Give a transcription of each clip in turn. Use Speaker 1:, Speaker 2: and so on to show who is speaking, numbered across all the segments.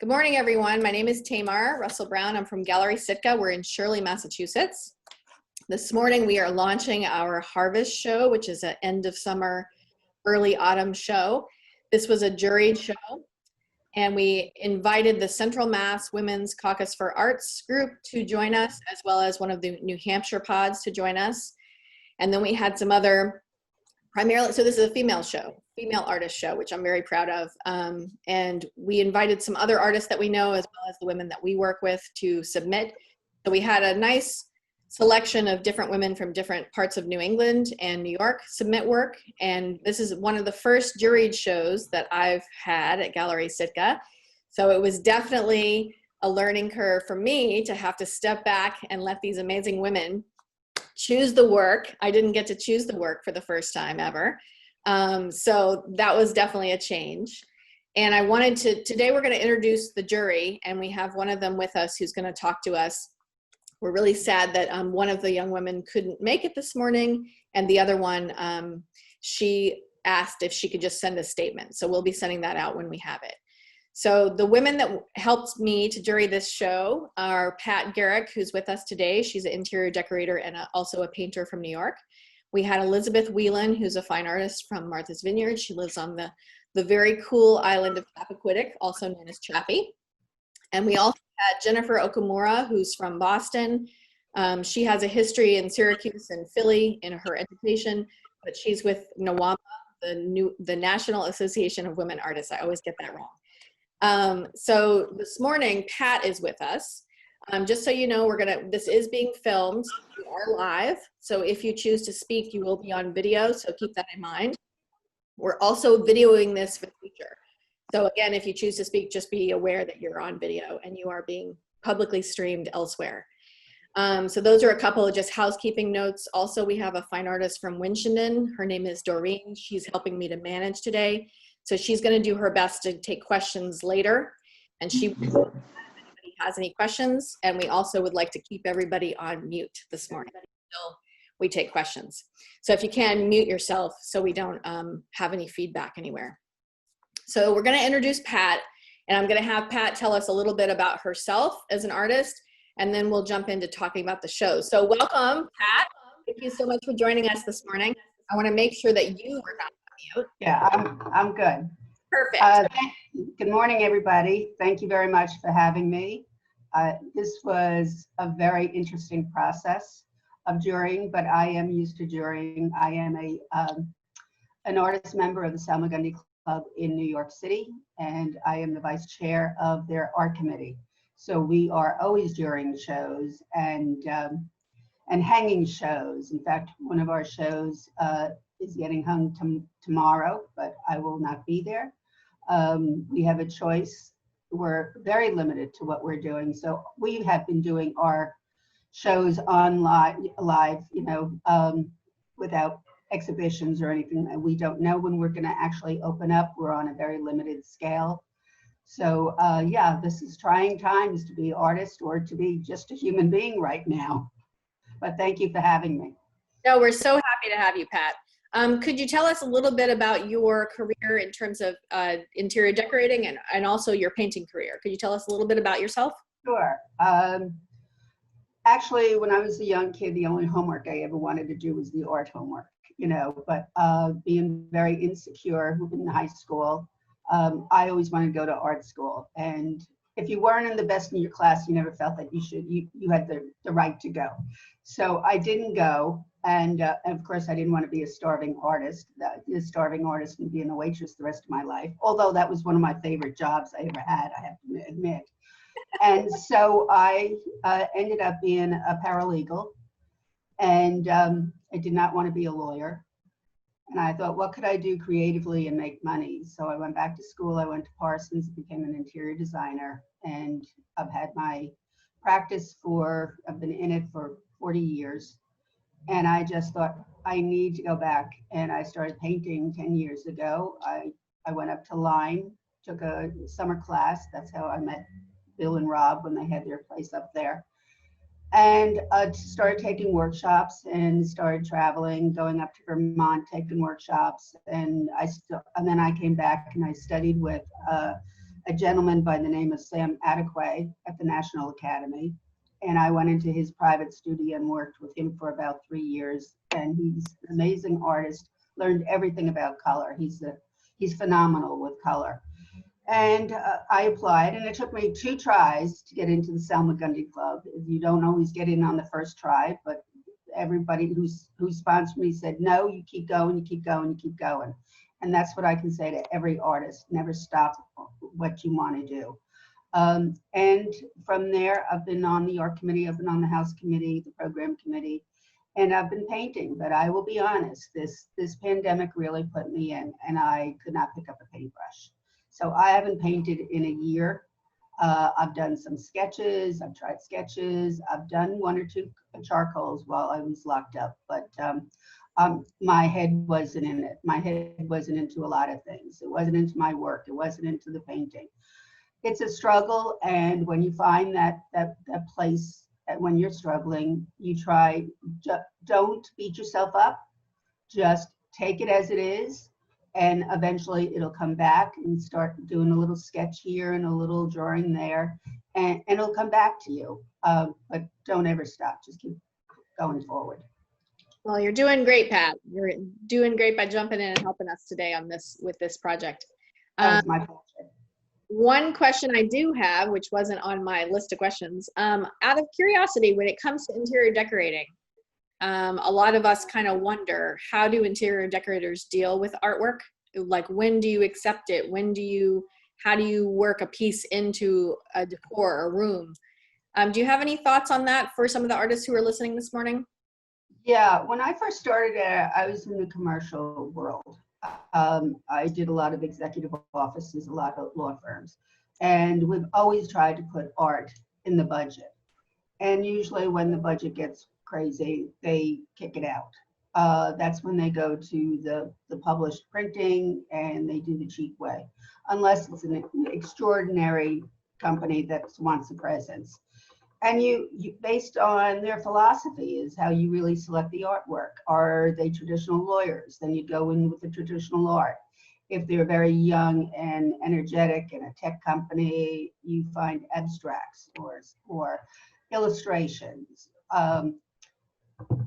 Speaker 1: Good morning, everyone. My name is Tamar Russell Brown. I'm from Gallery Sitka. We're in Shirley, Massachusetts. This morning, we are launching our Harvest Show, which is an end of summer, early autumn show. This was a juried show, and we invited the Central Mass Women's Caucus for Arts group to join us, as well as one of the New Hampshire pods to join us. And then we had some other, primarily, so this is a female show, female artist show, which I'm very proud of. And we invited some other artists that we know, as well as the women that we work with, to submit. So we had a nice selection of different women from different parts of New England and New York submit work. And this is one of the first juried shows that I've had at Gallery Sitka. So it was definitely a learning curve for me to have to step back and let these amazing women choose the work. I didn't get to choose the work for the first time ever. So that was definitely a change. And I wanted to, today we're going to introduce the jury, and we have one of them with us who's going to talk to us. We're really sad that one of the young women couldn't make it this morning, and the other one, she asked if she could just send a statement. So we'll be sending that out when we have it. So the women that helped me to jury this show are Pat Gericke, who's with us today. She's an interior decorator and also a painter from New York. We had Elizabeth Whelan, who's a fine artist from Martha's Vineyard. She lives on the very cool island of Chappaquiddick, also known as Chappie. And we also had Jennifer Okumura, who's from Boston. She has a history in Syracuse and Philly in her education, but she's with NAWAMA, the National Association of Women Artists. I always get that wrong. So this morning, Pat is with us. Just so you know, this is being filmed. We are live. So if you choose to speak, you will be on video. So keep that in mind. We're also videoing this for the future. So again, if you choose to speak, just be aware that you're on video and you are being publicly streamed elsewhere. So those are a couple of just housekeeping notes. Also, we have a fine artist from Winchendon. Her name is Doreen. She's helping me to manage today. So she's going to do her best to take questions later. And she will, if anybody has any questions. And we also would like to keep everybody on mute this morning until we take questions. So if you can, mute yourself so we don't have any feedback anywhere. So we're going to introduce Pat, and I'm going to have Pat tell us a little bit about herself as an artist, and then we'll jump into talking about the show. So welcome, Pat. Thank you so much for joining us this morning. I want to make sure that you are not on mute.
Speaker 2: Yeah, I'm good.
Speaker 1: Perfect.
Speaker 2: Good morning, everybody. Thank you very much for having me. This was a very interesting process of jurying, but I am used to jurying. I am an artist member of the Salmagundi Club in New York City, and I am the vice chair of their art committee. So we are always jurying shows and hanging shows. In fact, one of our shows is getting hung tomorrow, but I will not be there. We have a choice. We're very limited to what we're doing. So we have been doing our shows on live, without exhibitions or anything. We don't know when we're going to actually open up. We're on a very limited scale. So yeah, this is trying times to be an artist or to be just a human being right now. But thank you for having me.
Speaker 1: No, we're so happy to have you, Pat. Could you tell us a little bit about your career in terms of interior decorating and also your painting career? Could you tell us a little bit about yourself?
Speaker 2: Sure. Actually, when I was a young kid, the only homework I ever wanted to do was the art homework, but being very insecure in high school, I always wanted to go to art school. And if you weren't in the best in your class, you never felt that you had the right to go. So I didn't go. And of course, I didn't want to be a starving artist. A starving artist and being a waitress the rest of my life, although that was one of my favorite jobs I ever had, I have to admit. And so I ended up being a paralegal, and I did not want to be a lawyer. And I thought, what could I do creatively and make money? So I went back to school. I went to Parsons, became an interior designer, and I've had my practice I've been in it for 40 years. And I just thought, I need to go back. And I started painting 10 years ago. I went up to Lyme, took a summer class. That's how I met Bill and Rob when they had their place up there. And started taking workshops and started traveling, going up to Vermont, taking workshops. And then I came back and I studied with a gentleman by the name of Sam Adequay at the National Academy. And I went into his private studio and worked with him for about 3 years. And he's an amazing artist, learned everything about color. He's phenomenal with color. And I applied, and it took me 2 tries to get into the Selma Gundy Club. You don't always get in on the first try, but everybody who sponsored me said, no, you keep going, you keep going, you keep going. And that's what I can say to every artist: never stop what you want to do. And from there, I've been on the art committee, I've been on the house committee, the program committee, and I've been painting. But I will be honest, this pandemic really put me in, and I could not pick up a paintbrush. So I haven't painted in a year. I've done some sketches, I've tried sketches, I've done 1 or 2 charcoals while I was locked up, but my head wasn't in it. My head wasn't into a lot of things. It wasn't into my work, it wasn't into the painting. It's a struggle, and when you find that place when you're struggling, you try, don't beat yourself up, just take it as it is, and eventually it'll come back, and start doing a little sketch here and a little drawing there, and it'll come back to you. But don't ever stop, just keep going forward.
Speaker 1: Well, you're doing great, Pat. You're doing great by jumping in and helping us today on this with this project.
Speaker 2: That was my pleasure.
Speaker 1: One question I do have, which wasn't on my list of questions, out of curiosity, when it comes to interior decorating, a lot of us kind of wonder, how do interior decorators deal with artwork? Like, when do you accept it? How do you work a piece into a decor or room? Do you have any thoughts on that for some of the artists who are listening this morning?
Speaker 2: Yeah, when I first started, I was in the commercial world. I did a lot of executive offices, a lot of law firms, and we've always tried to put art in the budget. And usually when the budget gets crazy, they kick it out. That's when they go to the published printing, and they do the cheap way, unless it's an extraordinary company that wants a presence. And you based on their philosophy is how you really select the artwork. Are they traditional lawyers? Then you go in with the traditional art. If they're very young and energetic in a tech company, you find abstracts or illustrations.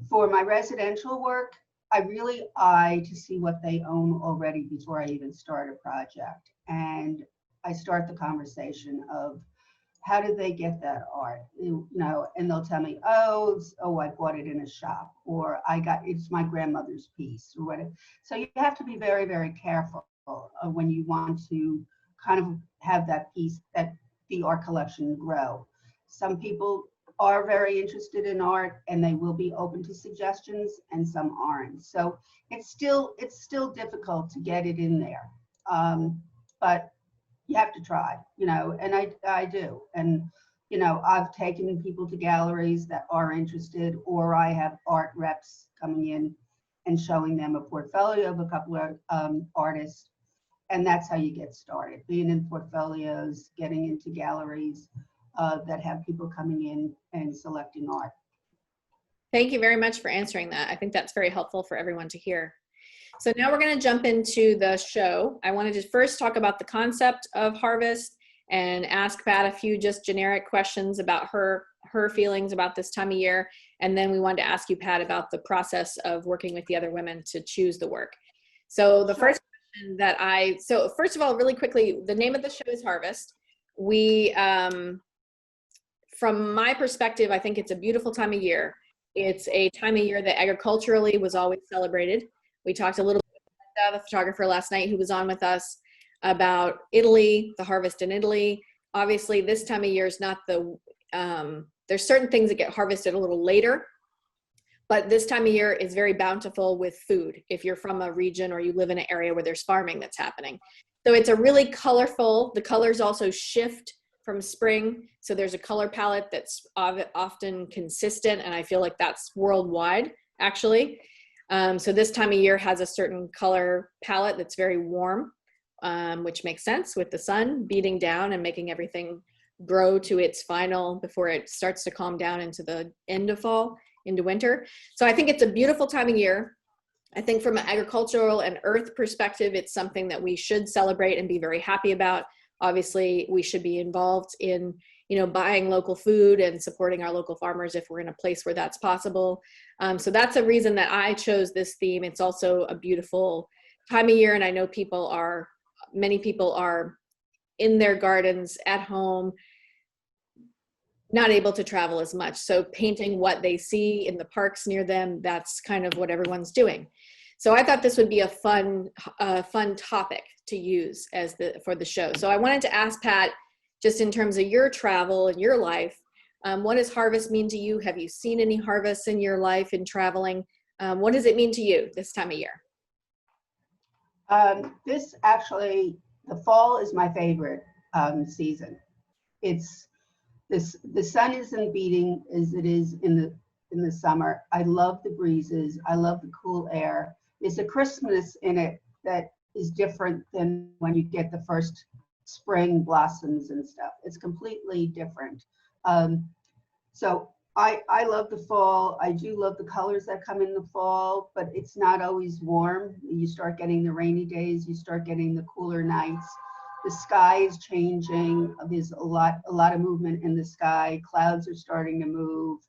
Speaker 2: For my residential work, I really eye to see what they own already before I even start a project. And I start the conversation of, how did they get that art? You know, and they'll tell me, oh, I bought it in a shop, or it's my grandmother's piece, or whatever. So you have to be very, very careful when you want to kind of have that piece, that the art collection grow. Some people are very interested in art, and they will be open to suggestions, and some aren't. So it's still difficult to get it in there, but you have to try, you know, and I do. And, you know, I've taken people to galleries that are interested, or I have art reps coming in and showing them a portfolio of a couple of artists. And that's how you get started, being in portfolios, getting into galleries that have people coming in and selecting art.
Speaker 1: Thank you very much for answering that. I think that's very helpful for everyone to hear. So now we're going to jump into the show. I wanted to first talk about the concept of harvest and ask Pat a few just generic questions about her feelings about this time of year. And then we wanted to ask you, Pat, about the process of working with the other women to choose the work. So the first question so first of all, really quickly, the name of the show is Harvest. We, from my perspective, I think it's a beautiful time of year. It's a time of year that agriculturally was always celebrated. We talked a little bit about the photographer last night who was on with us about Italy, the harvest in Italy. Obviously, this time of year is not there's certain things that get harvested a little later, but this time of year is very bountiful with food if you're from a region or you live in an area where there's farming that's happening. So it's a really colorful, the colors also shift from spring. So there's a color palette that's often consistent, and I feel like that's worldwide, actually. So this time of year has a certain color palette that's very warm, which makes sense with the sun beating down and making everything grow to its final before it starts to calm down into the end of fall, into winter. So I think it's a beautiful time of year. I think from an agricultural and earth perspective, it's something that we should celebrate and be very happy about. obviously we should be involved in, buying local food and supporting our local farmers if we're in a place where that's possible. So that's a reason that I chose this theme. It's also a beautiful time of year, and I know many people are in their gardens at home, not able to travel as much. So painting what they see in the parks near them, that's kind of what everyone's doing. So I thought this would be a fun topic to use for the show. So I wanted to ask Pat, just in terms of your travel and your life, what does harvest mean to you? Have you seen any harvests in your life in traveling? What does it mean to you this time of year?
Speaker 2: The fall is my favorite season. The sun isn't beating as it is in the summer. I love the breezes. I love the cool air. There's a crispness in it that is different than when you get the first spring blossoms and stuff. It's completely different. So I love the fall. I do love the colors that come in the fall, but it's not always warm. You start getting the rainy days. You start getting the cooler nights. The sky is changing. There's a lot of movement in the sky. Clouds are starting to move.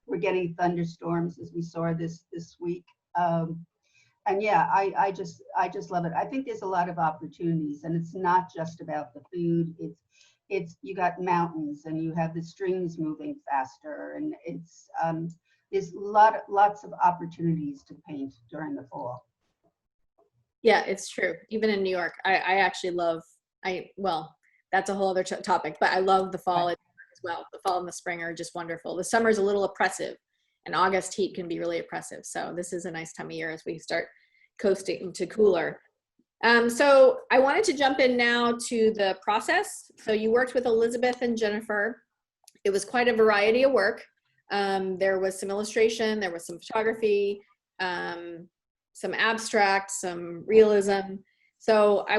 Speaker 2: We're getting thunderstorms, as we saw this week. And yeah, I just love it. I think there's a lot of opportunities, and it's not just about the food. It's you got mountains, and you have the streams moving faster, and there's lots of opportunities to paint during the fall.
Speaker 1: Yeah, it's true. Even in New York, I actually love, well, that's a whole other topic, but I love the fall as well. The fall and the spring are just wonderful. The summer is a little oppressive, and August heat can be really oppressive. So this is a nice time of year as we start coasting to cooler. So I wanted to jump in now to the process. So you worked with Elizabeth and Jennifer. It was quite a variety of work. There was some illustration, there was some photography, some abstract, some realism. So I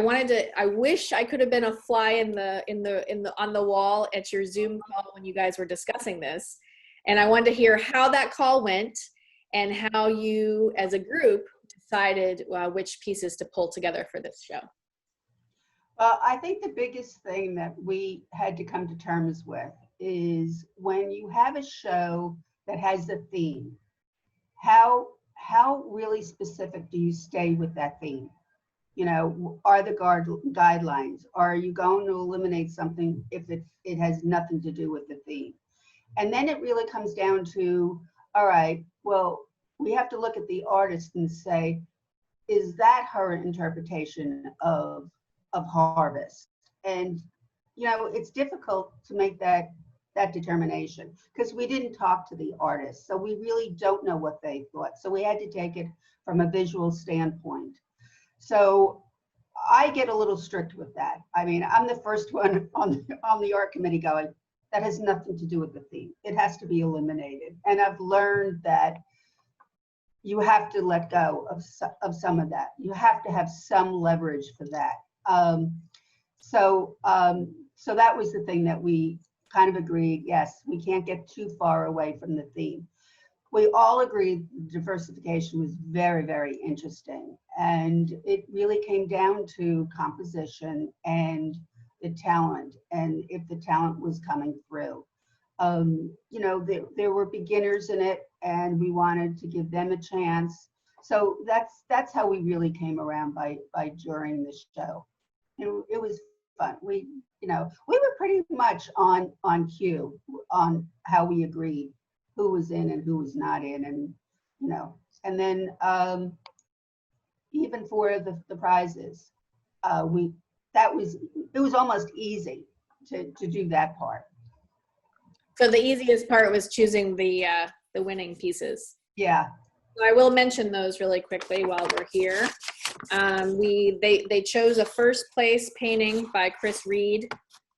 Speaker 1: wish I could have been a fly on the wall at your Zoom call when you guys were discussing this. And I wanted to hear how that call went and how you as a group decided which pieces to pull together for this show.
Speaker 2: Well, I think the biggest thing that we had to come to terms with is when you have a show that has a theme, how really specific do you stay with that theme? Are the guidelines? Are you going to eliminate something if it has nothing to do with the theme? And then it really comes down to, all right, well, we have to look at the artist and say, is that her interpretation of harvest? And, it's difficult to make that determination because we didn't talk to the artist. So we really don't know what they thought. So we had to take it from a visual standpoint. So I get a little strict with that. I mean, I'm the first one on the art committee going, that has nothing to do with the theme. It has to be eliminated. And I've learned that you have to let go of some of that. You have to have some leverage for that. So that was the thing that we kind of agreed, yes, we can't get too far away from the theme. We all agreed diversification was very, very interesting. And it really came down to composition and the talent, and if the talent was coming through. There were beginners in it, and we wanted to give them a chance. So that's how we really came around by during the show. It was fun. We were pretty much on cue on how we agreed who was in and who was not in, and then even for the prizes, it was almost easy to do that part.
Speaker 1: So the easiest part was choosing the winning pieces.
Speaker 2: Yeah.
Speaker 1: So I will mention those really quickly while we're here. They chose a first place painting by Chris Reed.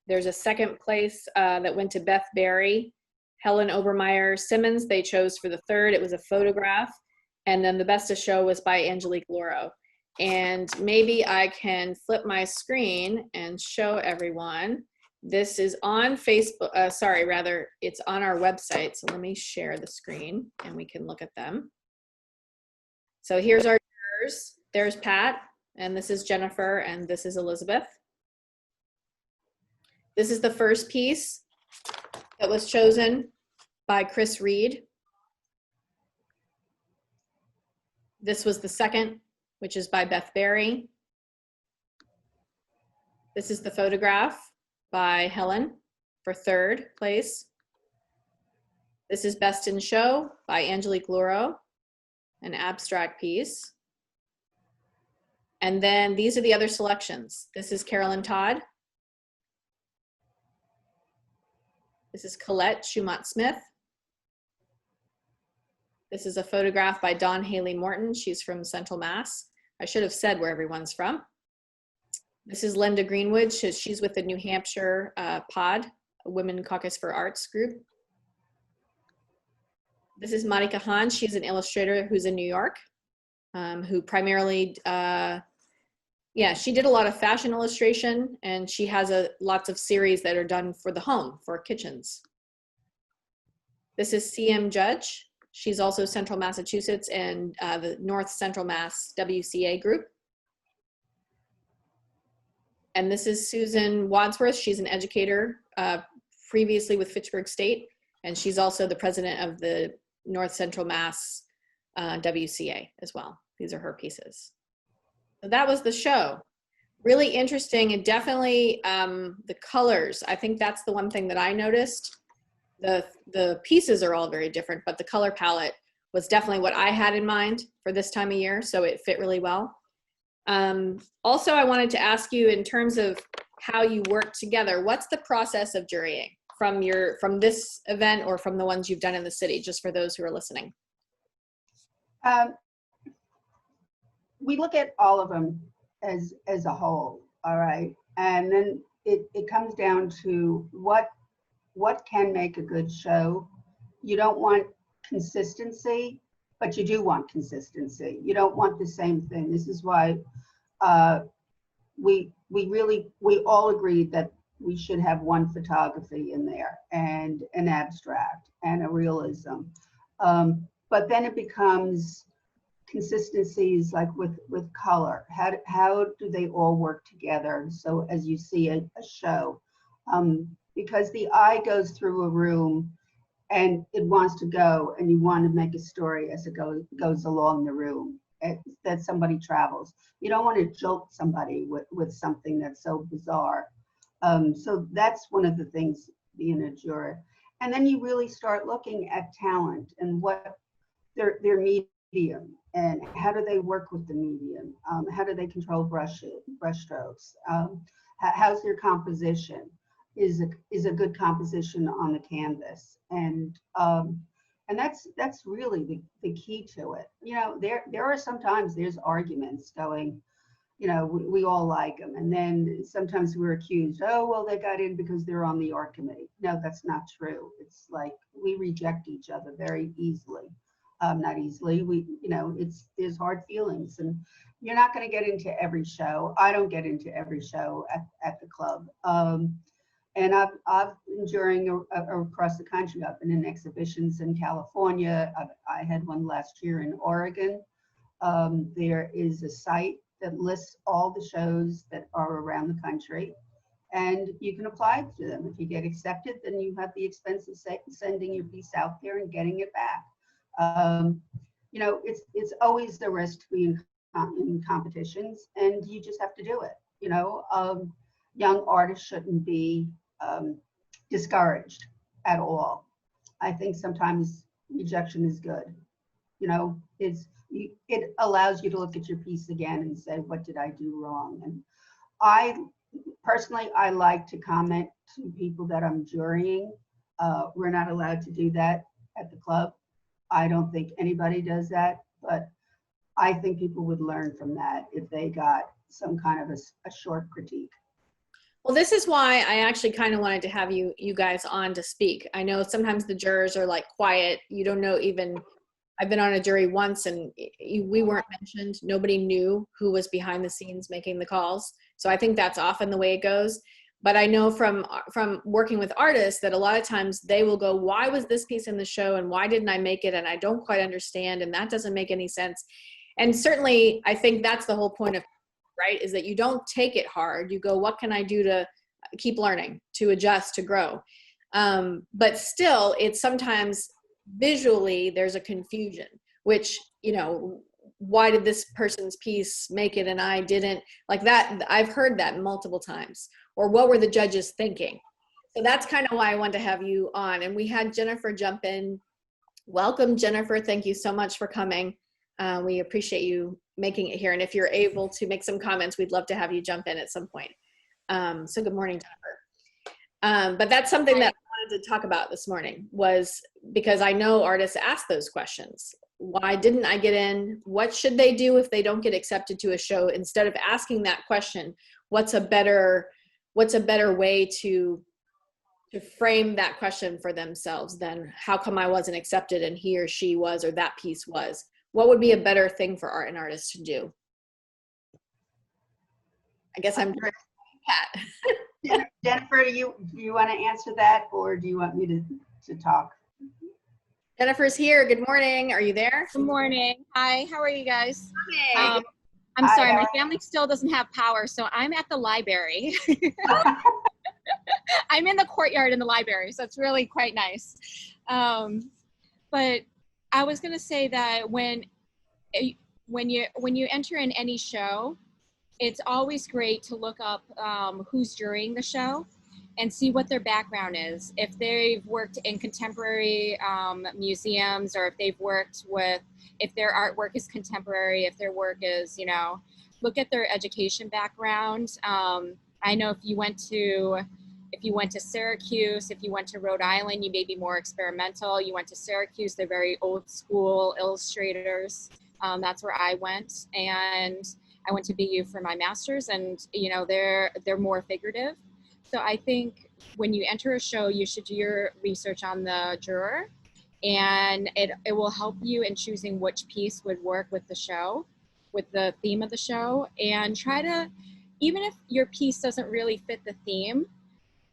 Speaker 1: There's a second place that went to Beth Berry. Helen Obermeyer Simmons, they chose for the third. It was a photograph. And then the best of show was by Angelique Loro. And maybe I can flip my screen and show everyone. This is on Facebook, it's on our website. So let me share the screen and we can look at them. So here's our jurors. There's Pat, and this is Jennifer, and this is Elizabeth. This is the first piece that was chosen by Chris Reed. This was the second, which is by Beth Berry. This is the photograph by Helen for third place. This is Best in Show by Angelique Lauro, an abstract piece. And then these are the other selections. This is Carolyn Todd. This is Colette Schumott-Smith. This is a photograph by Dawn Haley Morton. She's from Central Mass. I should have said where everyone's from. This is Linda Greenwood. She's with the New Hampshire POD, Women Caucus for Arts group. This is Monica Hahn. She's an illustrator who's in New York, who primarily, she did a lot of fashion illustration, and she has lots of series that are done for the home, for kitchens. This is C.M. Judge. She's also Central Massachusetts and the North Central Mass WCA group. And this is Susan Wadsworth. She's an educator previously with Fitchburg State, and she's also the president of the North Central Mass WCA as well. These are her pieces. So that was the show. Really interesting, and definitely the colors. I think that's the one thing that I noticed. The pieces are all very different, but the color palette was definitely what I had in mind for this time of year, so it fit really well. Also, I wanted to ask you, in terms of how you work together, what's the process of jurying from this event or from the ones you've done in the city, just for those who are listening?
Speaker 2: We look at all of them as a whole, all right? And then it comes down to what can make a good show. You don't want consistency, but you do want consistency. You don't want the same thing. This is why we all agreed that we should have one photography in there and an abstract and a realism. But then it becomes consistencies, like with color. How do they all work together? So as you see a show, because the eye goes through a room and it wants to go, and you want to make a story as it goes along the room, that somebody travels. You don't want to jolt somebody with something that's so bizarre. So that's one of the things being a juror. And then you really start looking at talent and what their medium, and how do they work with the medium? How do they control brush strokes? How's their composition? Is a good composition on the canvas? And that's really the key to it. You know, there are sometimes there's arguments going, you know, we all like them, and then sometimes we're accused, oh well, they got in because they're on the art committee. No, that's not true. It's like we reject each other very easily. Not easily. There's hard feelings, and you're not going to get into every show. I don't get into every show at the club. And I've been jurying across the country. I've been in exhibitions in California. I had one last year in Oregon. There is a site that lists all the shows that are around the country, and you can apply to them. If you get accepted, then you have the expense of sending your piece out there and getting it back. It's always the risk to be in competitions, and you just have to do it. Young artists shouldn't be discouraged at all. I think sometimes rejection is good. It allows you to look at your piece again and say, what did I do wrong? And I personally like to comment to people that I'm jurying. We're not allowed to do that at the club. I don't think anybody does that, but I think people would learn from that if they got some kind of a short critique.
Speaker 1: Well, this is why I actually kind of wanted to have you guys on to speak. I know sometimes the jurors are like quiet. You don't know even, I've been on a jury once and we weren't mentioned. Nobody knew who was behind the scenes making the calls. So I think that's often the way it goes. But I know from working with artists that a lot of times they will go, why was this piece in the show and why didn't I make it? And I don't quite understand, and that doesn't make any sense. And certainly I think that's the whole point of, right, is that you don't take it hard. You go, what can I do to keep learning, to adjust, to grow. But still, it's sometimes visually there's a confusion, which, you know, why did this person's piece make it and I didn't? Like that, I've heard that multiple times. Or what were the judges thinking? So that's kind of why I wanted to have you on. And we had Jennifer jump in. Welcome, Jennifer. Thank you so much for coming. We appreciate you making it here. And if you're able to make some comments, we'd love to have you jump in at some point. So good morning, Jennifer. But that's something that I wanted to talk about this morning, was because I know artists ask those questions. Why didn't I get in? What should they do if they don't get accepted to a show? Instead of asking that question, what's a better way to frame that question for themselves than how come I wasn't accepted and he or she was, or that piece was? What would be a better thing for art and artists to do? I guess I'm Pat.
Speaker 2: Jennifer, do you want to answer that, or do you want me to talk?
Speaker 1: Jennifer's here. Good morning. Are you there?
Speaker 3: Good morning. Hi, how are you guys?
Speaker 1: Hi.
Speaker 3: I'm sorry, my family still doesn't have power, so I'm at the library. I'm in the courtyard in the library, so it's really quite nice. But I was going to say that when you enter in any show, it's always great to look up who's jurying the show and see what their background is. If they've worked in contemporary museums, or if they've worked with, if their artwork is contemporary, if their work is, you know, look at their education background. I know if you went to Syracuse, if you went to Rhode Island, you may be more experimental. You went to Syracuse, they're very old school illustrators. That's where I went, and I went to BU for my master's, and you know, they're more figurative. So I think when you enter a show, you should do your research on the juror, and it will help you in choosing which piece would work with the show, with the theme of the show. And try to, even if your piece doesn't really fit the theme,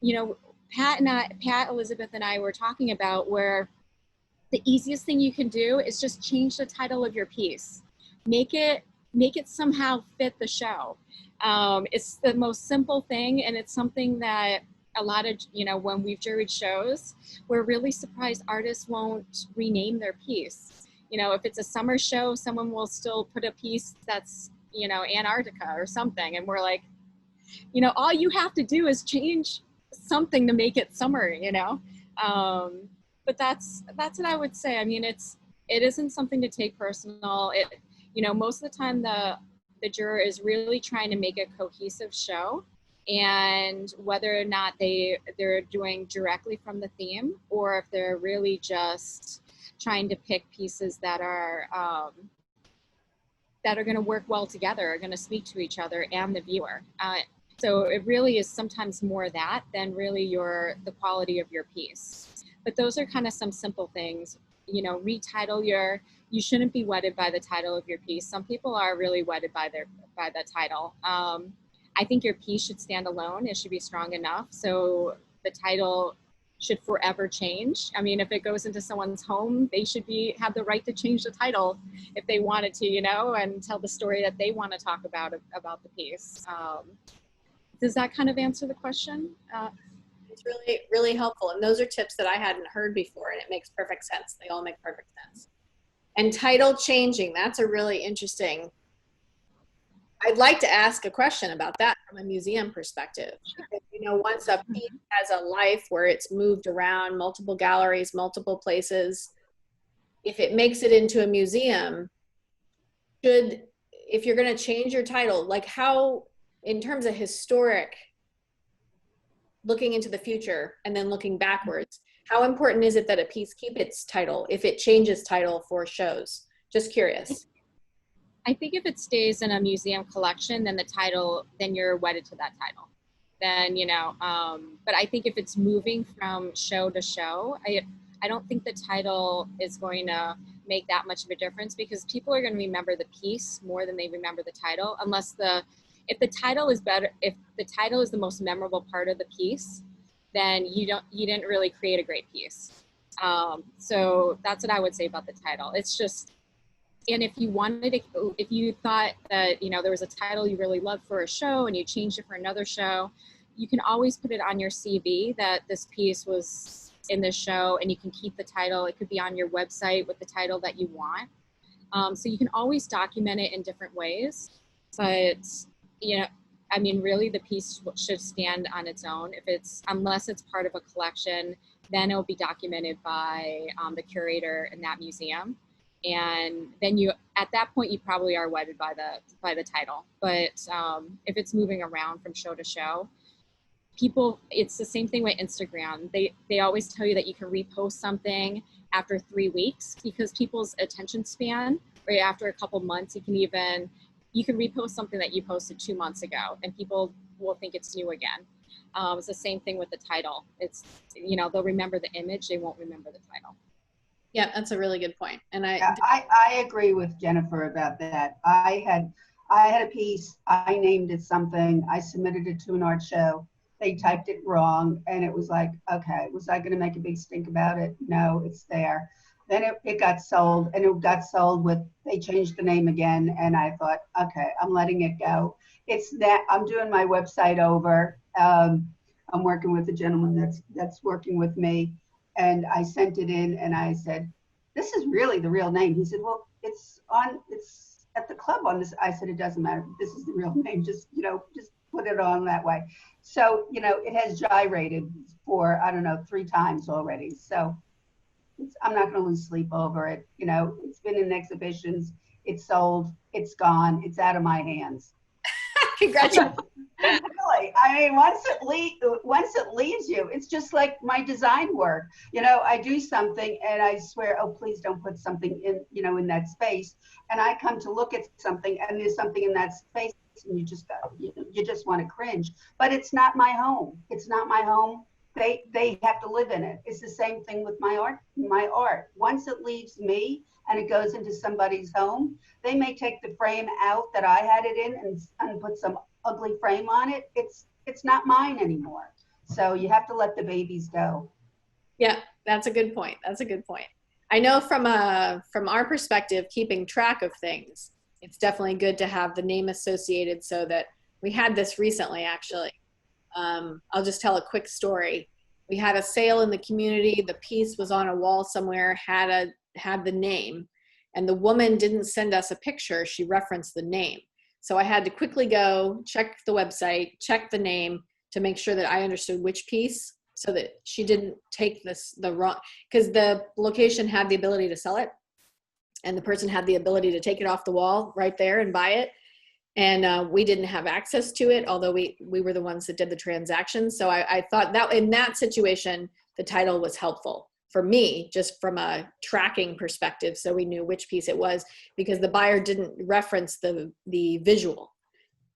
Speaker 3: you know, Pat, Elizabeth and I were talking about where the easiest thing you can do is just change the title of your piece. Make it somehow fit the show. It's the most simple thing, and it's something that a lot of, you know, when we've juried shows, we're really surprised artists won't rename their piece. You know, if it's a summer show, someone will still put a piece that's, you know, Antarctica or something, and we're like, you know, all you have to do is change something to make it summer, you know. But that's what I would say. I mean, it isn't something to take personal. You know, most of the time the juror is really trying to make a cohesive show, and whether or not they're doing directly from the theme, or if they're really just trying to pick pieces that are going to work well together, are going to speak to each other and the viewer. So it really is sometimes more that than really the quality of your piece. But those are kind of some simple things. You know, retitle you shouldn't be wedded by the title of your piece. Some people are really wedded by the title. I think your piece should stand alone. It should be strong enough. So the title should forever change. I mean, if it goes into someone's home, they should have the right to change the title if they wanted to, you know, and tell the story that they want to talk about the piece. Does that kind of answer the question?
Speaker 1: It's really, really helpful. And those are tips that I hadn't heard before, and it makes perfect sense. They all make perfect sense. And title changing, that's a really interesting, I'd like to ask a question about that from a museum perspective. Because, you know, once a piece has a life where it's moved around multiple galleries, multiple places, if it makes it into a museum, if you're going to change your title, like how, in terms of historic, looking into the future and then looking backwards, how important is it that a piece keep its title if it changes title for shows? Just curious.
Speaker 3: I think if it stays in a museum collection, then then you're wedded to that title. Then, you know, but I think if it's moving from show to show, I don't think the title is going to make that much of a difference, because people are going to remember the piece more than they remember the title, unless if the title is the most memorable part of the piece, then you didn't really create a great piece. So that's what I would say about the title. It's just, and if you thought that, you know, there was a title you really loved for a show and you changed it for another show, you can always put it on your CV that this piece was in this show, and you can keep the title. It could be on your website with the title that you want. So you can always document it in different ways, but I mean, really the piece should stand on its own. Unless it's part of a collection, then it'll be documented by the curator in that museum. And then at that point, you probably are wedded by the title. But if it's moving around from show to show, it's the same thing with Instagram. They always tell you that you can repost something after 3 weeks, because people's attention span, or after a couple months, you can repost something that you posted 2 months ago and people will think it's new again. It's the same thing with the title. They'll remember the image, they won't remember the title.
Speaker 1: Yeah, that's a really good point. And
Speaker 2: I agree with Jennifer about that. I had a piece, I named it something, I submitted it to an art show. They typed it wrong, and it was like, okay, was I gonna make a big stink about it? No, it's there. Then it got sold, and it got sold they changed the name again, and I thought, okay, I'm letting it go. It's that I'm doing my website over. I'm working with a gentleman that's working with me, and I sent it in, and I said, this is really the real name. He said, well, it's at the club on this. I said, it doesn't matter. This is the real name. Just put it on that way. So, it has gyrated for, I don't know, 3 times already. So I'm not going to lose sleep over it. It's been in exhibitions. It's sold. It's gone. It's out of my hands.
Speaker 1: Congratulations.
Speaker 2: Really, I mean, once it leaves you, it's just like my design work. I do something and I swear, oh, please don't put something in that space. And I come to look at something and there's something in that space and you just want to cringe. But it's not my home. It's not my home. They have to live in it. It's the same thing with my art. Once it leaves me and it goes into somebody's home, they may take the frame out that I had it in and put some ugly frame on it. It's not mine anymore. So you have to let the babies go.
Speaker 1: Yeah, that's a good point. I know from our perspective, keeping track of things, it's definitely good to have the name associated, so that we had this recently, actually. I'll just tell a quick story. We had a sale in the community. The piece was on a wall somewhere, had the name, and the woman didn't send us a picture. She referenced the name. So I had to quickly go check the website, check the name to make sure that I understood which piece, so that she didn't take the wrong, because the location had the ability to sell it and the person had the ability to take it off the wall right there and buy it. And we didn't have access to it, although we were the ones that did the transaction. So I thought that in that situation, the title was helpful for me, just from a tracking perspective. So we knew which piece it was, because the buyer didn't reference the visual.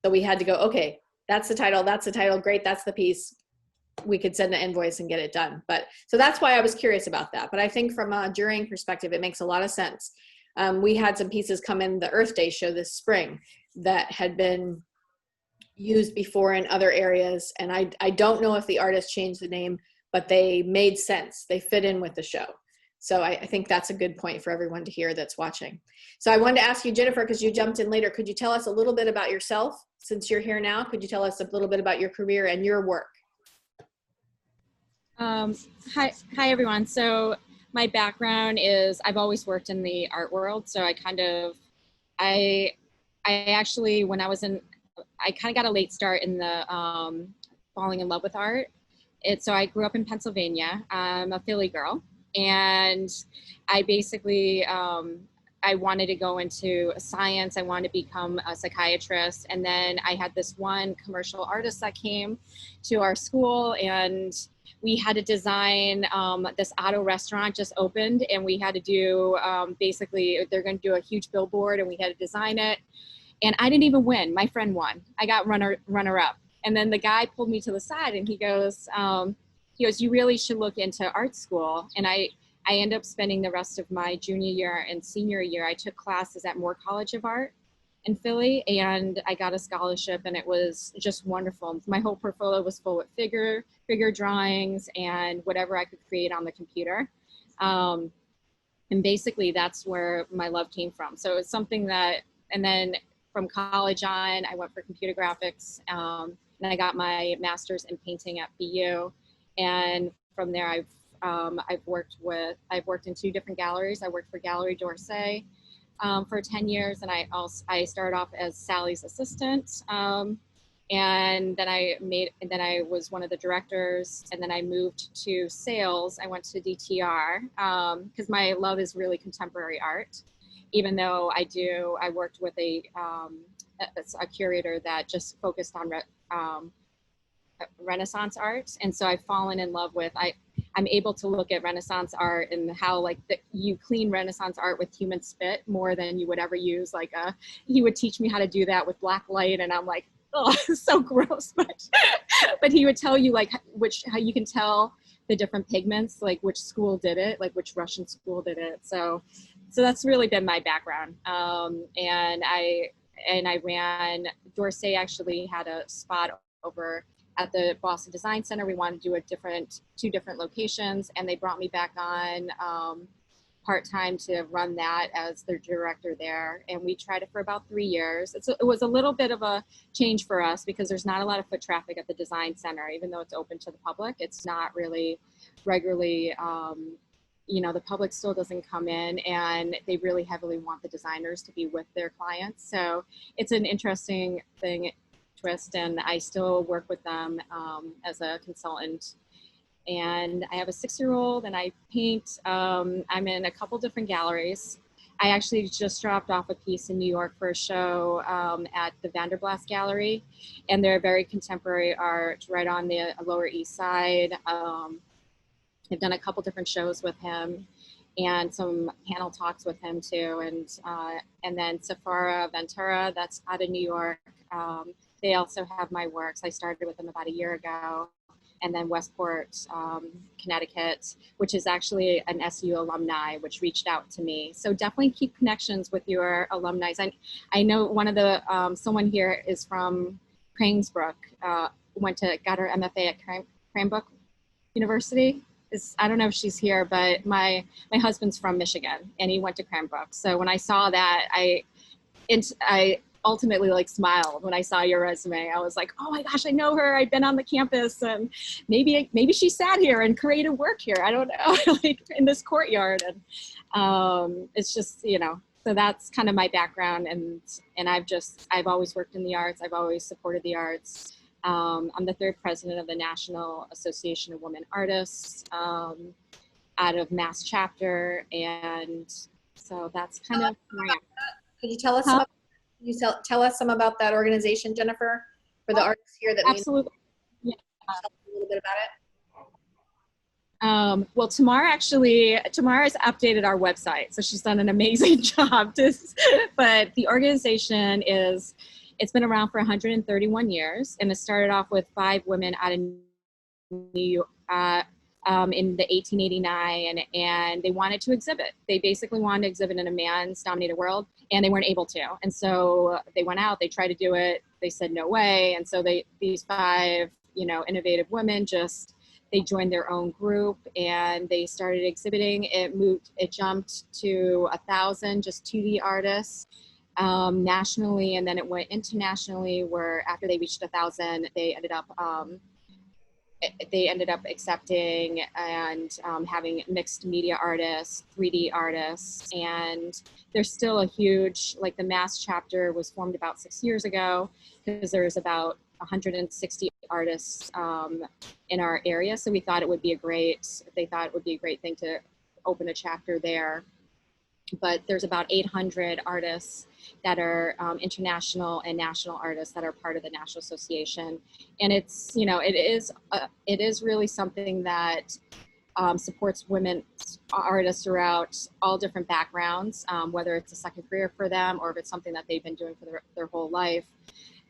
Speaker 1: So we had to go, okay, that's the title, great, that's the piece. We could send an invoice and get it done. But so that's why I was curious about that. But I think from a juryming perspective, it makes a lot of sense. We had some pieces come in the Earth Day show this spring that had been used before in other areas. And I don't know if the artist changed the name, but they made sense. They fit in with the show. So I think that's a good point for everyone to hear that's watching. So I wanted to ask you, Jennifer, because you jumped in later, could you tell us a little bit about yourself since you're here now? Could you tell us a little bit about your career and your work?
Speaker 3: Hi everyone. So my background is I've always worked in the art world. So I actually, when I kind of got a late start in the falling in love with art. So I grew up in Pennsylvania. I'm a Philly girl, and I basically I wanted to go into science. I wanted to become a psychiatrist, and then I had this one commercial artist that came to our school, and we had to design this auto restaurant just opened, and we had to do basically they're going to do a huge billboard, and we had to design it. And I didn't even win. My friend won. I got runner up. And then the guy pulled me to the side and he goes, you really should look into art school. And I ended up spending the rest of my junior year and senior year. I took classes at Moore College of Art in Philly, and I got a scholarship, and it was just wonderful. My whole portfolio was full with figure drawings and whatever I could create on the computer. And basically that's where my love came from. So it's something that, and then from college on, I went for computer graphics. and I got my master's in painting at BU. And from there, I've worked in 2 different galleries. I worked for Gallery d'Orsay for 10 years, and I started off as Sally's assistant. And then I was one of the directors, and then I moved to sales. I went to DTR because my love is really contemporary art, even though I worked with a curator that just focused on Renaissance art. And so I've fallen in love with, I'm able to look at Renaissance art and how you clean Renaissance art with human spit more than you would ever use. He would teach me how to do that with black light, and I'm like, oh, so gross. But he would tell you how you can tell the different pigments, like which school did it, like which Russian school did it. So that's really been my background. And I ran, d'Orsay actually had a spot over at the Boston Design Center. We wanted to do 2 different locations, and they brought me back on part-time to run that as their director there. And we tried it for about 3 years. It was a little bit of a change for us because there's not a lot of foot traffic at the design center. Even though it's open to the public, it's not really regularly, the public still doesn't come in, and they really heavily want the designers to be with their clients. So it's an interesting twist, and I still work with them as a consultant. And I have a 6-year-old, and I paint. I'm in a couple different galleries. I actually just dropped off a piece in New York for a show at the Vanderblast Gallery, and they're very contemporary art right on the Lower East Side. I've done a couple different shows with him and some panel talks with him too. And then Sephora Ventura, that's out of New York. They also have my works. I started with them about a year ago. And then Westport, Connecticut, which is actually an SU alumni, which reached out to me. So definitely keep connections with your alumni. I know one of the, someone here is from Cranesbrook, got her MFA at Cranbrook University. I don't know if she's here, but my husband's from Michigan, and he went to Cranbrook. So when I saw that, I ultimately smiled when I saw your resume. I was like, oh my gosh, I know her. I've been on the campus, and maybe she sat here and created work here. I don't know, in this courtyard. And it's just, so that's kind of my background. And I've always worked in the arts. I've always supported the arts. I'm the 3rd president of the National Association of Women Artists out of Mass Chapter. And so that's kind of where I am.
Speaker 1: Could you tell us tell us some about that organization, Jennifer, for the artists here that
Speaker 3: absolutely. Yeah.
Speaker 1: Tell us a little bit about it.
Speaker 3: Well, Tamara's updated our website, so she's done an amazing job. But the organization it's been around for 131 years, and it started off with 5 women out of New York in the 1889, and they wanted to exhibit. They basically wanted to exhibit in a man's dominated world, and they weren't able to. And so they went out, they tried to do it, they said no way. And so these 5, innovative women they joined their own group, and they started exhibiting. It jumped to 1,000 just 2D artists nationally, and then it went internationally, where after they reached 1,000, they ended up accepting and having mixed media artists, 3D artists, and there's still a huge, the Mass Chapter was formed about 6 years ago, because there's about 160 artists in our area. So they thought it would be a great thing to open a chapter there. But there's about 800 artists that are international and national artists that are part of the National Association. And it's, it is really something that supports women artists throughout all different backgrounds, whether it's a second career for them or if it's something that they've been doing for their whole life.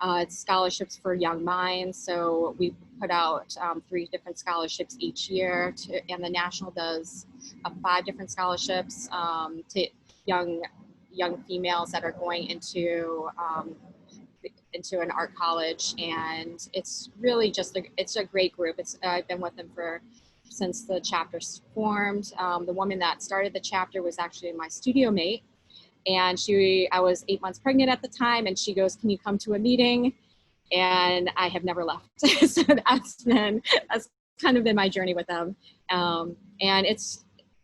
Speaker 3: It's scholarships for young minds. So we put out 3 different scholarships each year, and the National does 5 different scholarships to young females that are going into an art college. And it's really it's a great group. I've been with them since the chapter formed. The woman that started the chapter was actually my studio mate. And I was 8 months pregnant at the time, and she goes, "Can you come to a meeting?" and I have never left. So that's kind of been my journey with them. And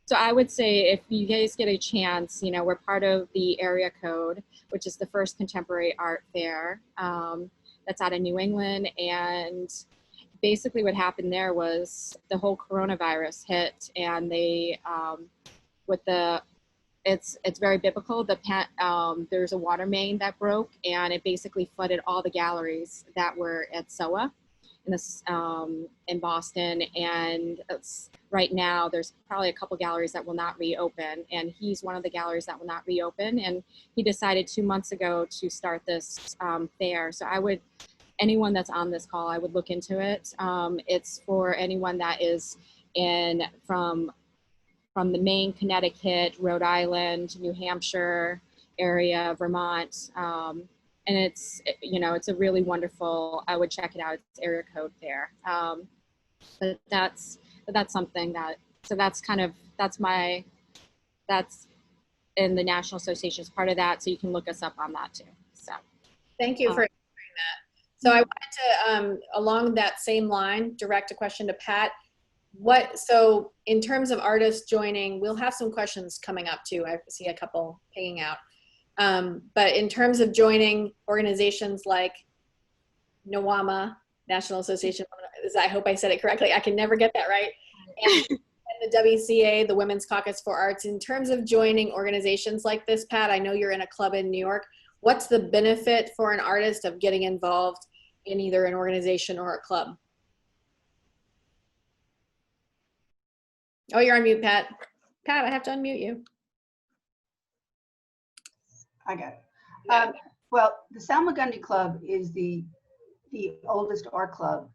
Speaker 3: so I would say if you guys get a chance, you know, we're part of the Area Code, which is the first contemporary art fair that's out of New England. And basically what happened there was the whole coronavirus hit, and they, it's very biblical. There's a water main that broke, and it basically flooded all the galleries that were at SOA in Boston. And right now there's probably a couple galleries that will not reopen, and he's one of the galleries that will not reopen. And he decided 2 months ago to start this fair. So anyone that's on this call, I would look into it. It's for anyone that is from the Maine, Connecticut, Rhode Island, New Hampshire area, Vermont. And it's, you know, it's a really wonderful, I would check it out. It's Area Code Fair. But that's something that's in the National Association is part of that. So you can look us up on that too. So.
Speaker 1: Thank you for sharing that. So I wanted to, along that same line, direct a question to Pat. So in terms of artists joining, we'll have some questions coming up too. I see a couple hanging out. But in terms of joining organizations like NAWAMA, National Association, I hope I said it correctly. I can never get that right. And the WCA, the Women's Caucus for Arts. In terms of joining organizations like this, Pat, I know you're in a club in New York. What's the benefit for an artist of getting involved in either an organization or a club? Oh, you're on mute, Pat. Pat, I have to unmute you.
Speaker 2: I got it. Well, the Salmagundi Club is the oldest art club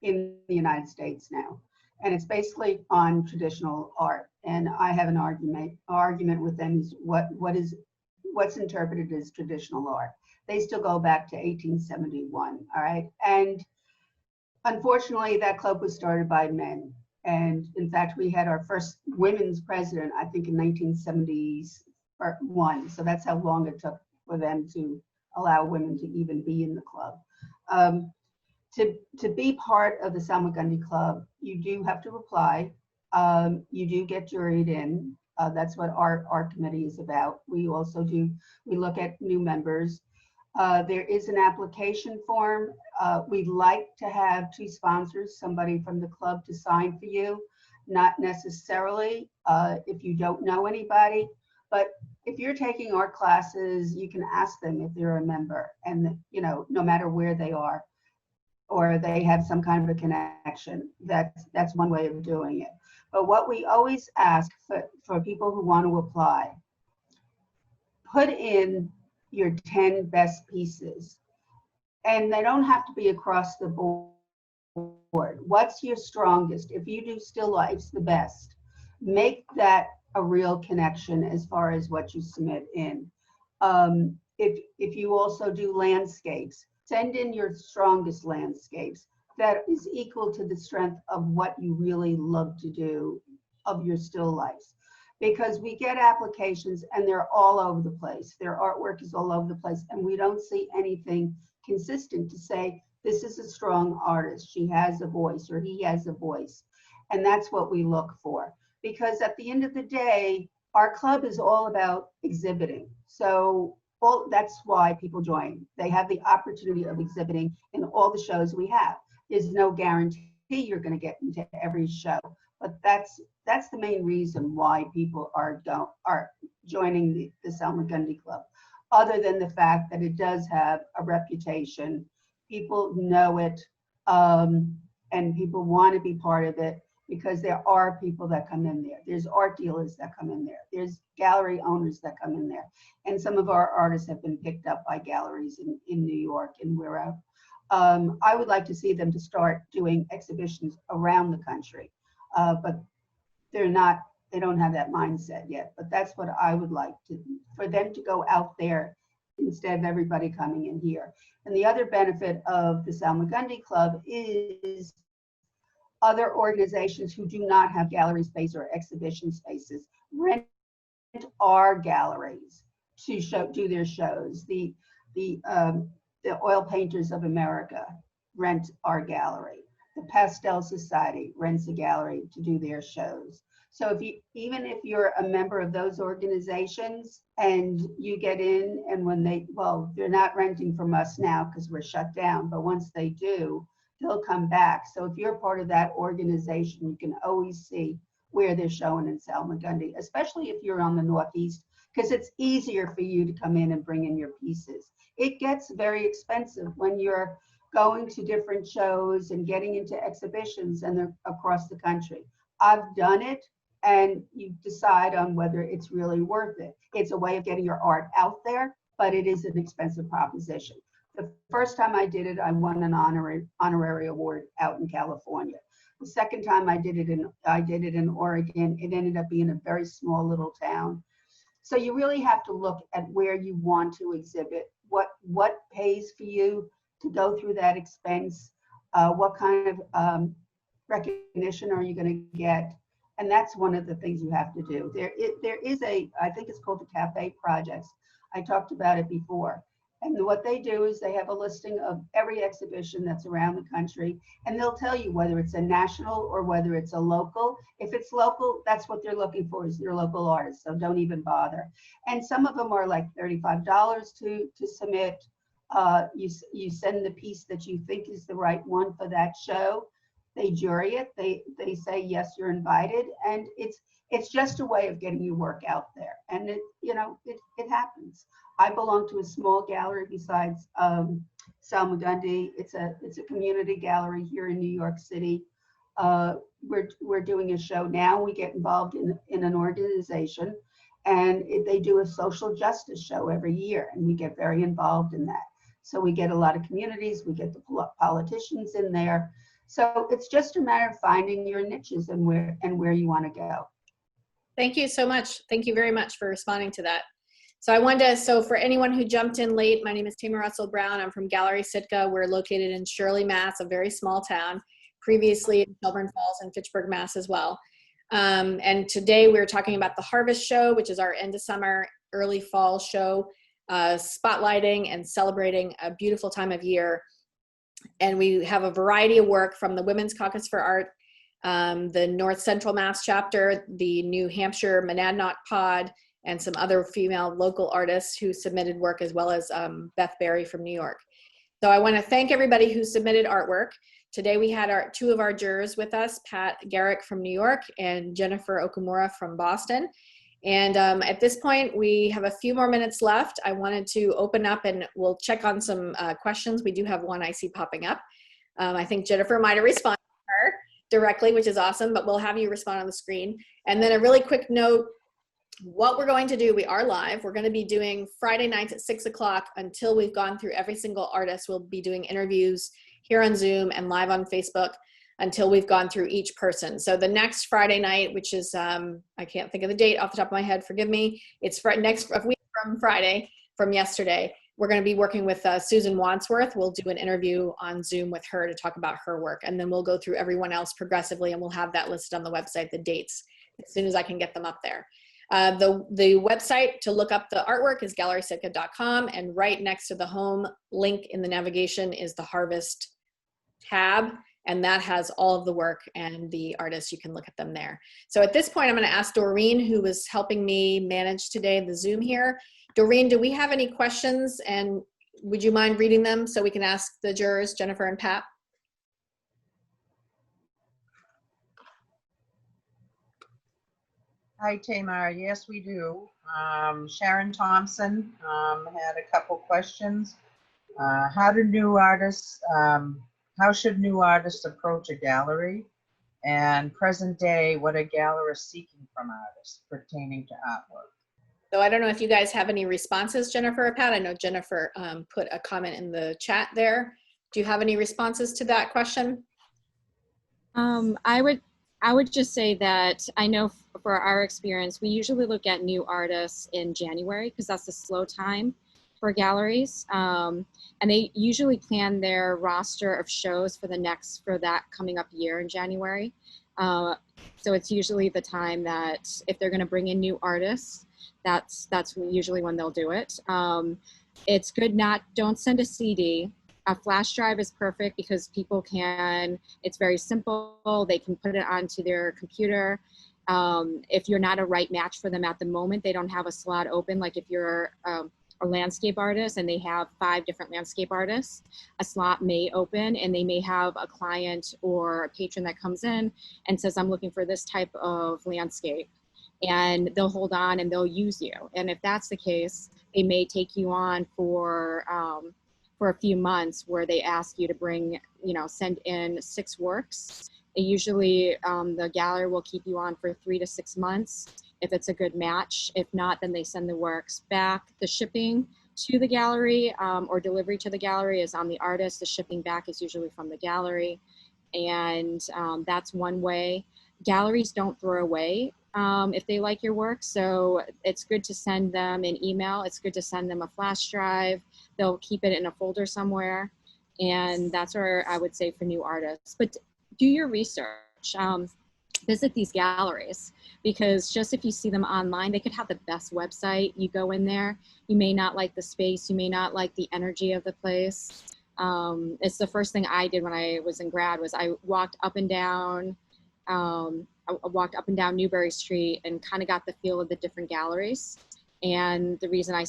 Speaker 2: in the United States now, and it's basically on traditional art. And I have an argument with them is what's interpreted as traditional art. They still go back to 1871. All right, and unfortunately, that club was started by men. And in fact, we had our first women's president, I think, in 1971. So that's how long it took for them to allow women to even be in the club. To be part of the Salmagundi Club, you do have to apply. You do get juried in. That's what our committee is about. We also we look at new members. There is an application form. We'd like to have 2 sponsors, somebody from the club to sign for you, not necessarily if you don't know anybody, but if you're taking art classes, you can ask them if they're a member, and you know, no matter where they are, or they have some kind of a connection. That's one way of doing it. But what we always ask for people who want to apply, put in your 10 best pieces, and they don't have to be across the board. What's your strongest? If you do still lifes the best, make that a real connection as far as what you submit in. If you also do landscapes, send in your strongest landscapes that is equal to the strength of what you really love to do of your still lifes. Because we get applications and they're all over the place. Their artwork is all over the place, and we don't see anything consistent to say, this is a strong artist, she has a voice, or he has a voice. And that's what we look for. Because at the end of the day, our club is all about exhibiting. So that's why people join. They have the opportunity of exhibiting in all the shows we have. There's no guarantee you're going to get into every show, but that's the main reason why people are joining the Salmagundi Club, other than the fact that it does have a reputation. People know it, and people want to be part of it because there are people that come in there. There's art dealers that come in there. There's gallery owners that come in there. And some of our artists have been picked up by galleries in New York and wherever. I would like to see them to start doing exhibitions around the country, but they don't have that mindset yet. But that's what I would like for them to go out there instead of everybody coming in here. And the other benefit of the Salmagundi Club is other organizations who do not have gallery space or exhibition spaces rent our galleries to do their shows. the Oil Painters of America rent our gallery. The Pastel Society rents a gallery to do their shows. So if you, even if you're a member of those organizations and you get in, and when they, well, they're not renting from us now because we're shut down, but once they do, they'll come back. So if you're part of that organization, you can always see where they're showing in Salmagundi, especially if you're on the Northeast, because it's easier for you to come in and bring in your pieces. It gets very expensive when you're going to different shows and getting into exhibitions and they're across the country. I've done it, and you decide on whether it's really worth it. It's a way of getting your art out there, but it is an expensive proposition. The first time I did it, I won an honorary award out in California. The second time I did it in Oregon. It ended up being a very small little town. So you really have to look at where you want to exhibit, what pays for you to go through that expense, what kind of recognition are you going to get, and that's one of the things you have to do. There is a, I think it's called the Cafe Projects. I talked about it before. And what they do is they have a listing of every exhibition that's around the country, and they'll tell you whether it's a national or whether it's a local. If it's local, that's what they're looking for, is your local artists, so don't even bother. And some of them are like $35 to submit. You send the piece that you think is the right one for that show. They jury it. They say, yes, you're invited. And it's just a way of getting your work out there. And it happens. I belong to a small gallery besides Salmagundi. It's a community gallery here in New York City. We're doing a show now. We get involved in an organization, and they do a social justice show every year, and we get very involved in that. So we get a lot of communities, we get the politicians in there. So it's just a matter of finding your niches and where you want to go.
Speaker 1: Thank you so much. Thank you very much for responding to that. So for anyone who jumped in late, my name is Tamar Russell-Brown. I'm from Gallery Sitka. We're located in Shirley, Mass., a very small town, previously in Shelburne Falls and Fitchburg, Mass. as well. And today we're talking about the Harvest Show, which is our end of summer, early fall show, spotlighting and celebrating a beautiful time of year. And we have a variety of work from the Women's Caucus for Art, the North Central Mass chapter, the New Hampshire Monadnock Pod, and some other female local artists who submitted work, as well as Beth Berry from New York. So I want to thank everybody who submitted artwork. Today we had two of our jurors with us, Pat Gericke from New York and Jennifer Okumura from Boston. And at this point, we have a few more minutes left. I wanted to open up and we'll check on some questions. We do have one I see popping up. I think Jennifer might have responded to her directly, which is awesome, but we'll have you respond on the screen. And then a really quick note, what we're going to do, we are live. We're going to be doing Friday nights at 6 o'clock until we've gone through every single artist. We'll be doing interviews here on Zoom and live on Facebook until we've gone through each person. So the next Friday night, which is, I can't think of the date off the top of my head, forgive me. It's next week from Friday, from yesterday. We're going to be working with Susan Wadsworth. We'll do an interview on Zoom with her to talk about her work. And then we'll go through everyone else progressively, and we'll have that listed on the website, the dates, as soon as I can get them up there. The website to look up the artwork is gallerysitka.com, and right next to the home link in the navigation is the Harvest tab, and that has all of the work and the artists. You can look at them there. So at this point, I'm going to ask Doreen, who was helping me manage today the Zoom here. Doreen, do we have any questions, and would you mind reading them so we can ask the jurors, Jennifer and Pat?
Speaker 4: Hi, Tamar. Yes, we do. Sharon Thompson had a couple questions. How should new artists approach a gallery? And present day, what are gallerists seeking from artists pertaining to artwork?
Speaker 1: So I don't know if you guys have any responses, Jennifer or Pat. I know Jennifer put a comment in the chat there. Do you have any responses to that question?
Speaker 3: I would just say that I know for our experience, we usually look at new artists in January because that's the slow time for galleries. And they usually plan their roster of shows for that coming up year in January. So it's usually the time that if they're going to bring in new artists, that's usually when they'll do it. It's good don't send a CD. A flash drive is perfect because it's very simple. They can put it onto their computer. If you're not a right match for them at the moment, they don't have a slot open. Like if you're a landscape artist and they have 5 different landscape artists, a slot may open and they may have a client or a patron that comes in and says, I'm looking for this type of landscape. And they'll hold on and they'll use you. And if that's the case, they may take you on for a few months where they ask you to send in 6 works. Usually the gallery will keep you on for 3 to 6 months if it's a good match. If not, then they send the works back. The shipping to the gallery or delivery to the gallery is on the artist. The shipping back is usually from the gallery. And that's one way. Galleries don't throw away if they like your work. So it's good to send them an email. It's good to send them a flash drive. They'll keep it in a folder somewhere. And that's where I would say for new artists. But do your research. Visit these galleries, because just if you see them online, they could have the best website. You go in there, you may not like the space, you may not like the energy of the place. It's the first thing I did when I was in grad was I walked up and down Newbury Street and kind of got the feel of the different galleries. And the reason I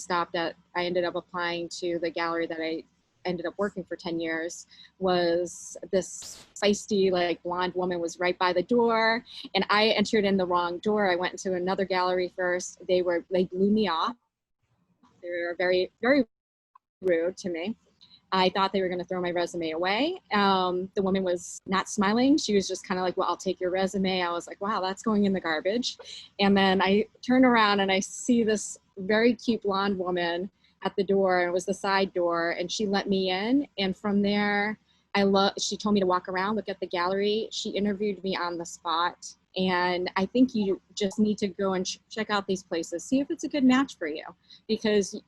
Speaker 3: ended up applying to the gallery that I ended up working for 10 years was this feisty, like, blonde woman was right by the door, and I entered in the wrong door. I went into another gallery first. They blew me off. They were very, very rude to me. I thought they were going to throw my resume away. The woman was not smiling. She was just kind of like, well, I'll take your resume. I was like, wow, that's going in the garbage. And then I turn around and I see this very cute blonde woman at the door, and it was the side door, and she let me in. And from there, she told me to walk around, look at the gallery. She interviewed me on the spot. And I think you just need to go and check out these places, see if it's a good match for you, because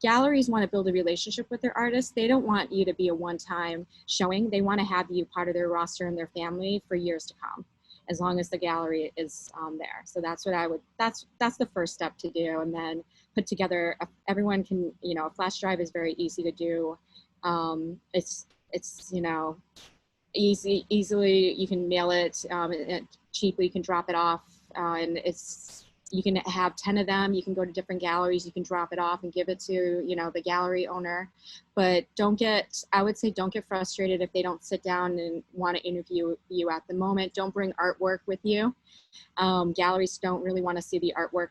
Speaker 3: galleries want to build a relationship with their artists. They don't want you to be a one-time showing. They want to have you part of their roster and their family for years to come, as long as the gallery is there. So that's the first step to do. And then put together, everyone can, a flash drive is very easy to do. It's easily, you can mail it cheaply, you can drop it off, and you can have 10 of them. You can go to different galleries, you can drop it off and give it to, the gallery owner. But don't get frustrated if they don't sit down and want to interview you at the moment. Don't bring artwork with you. Galleries don't really want to see the artwork,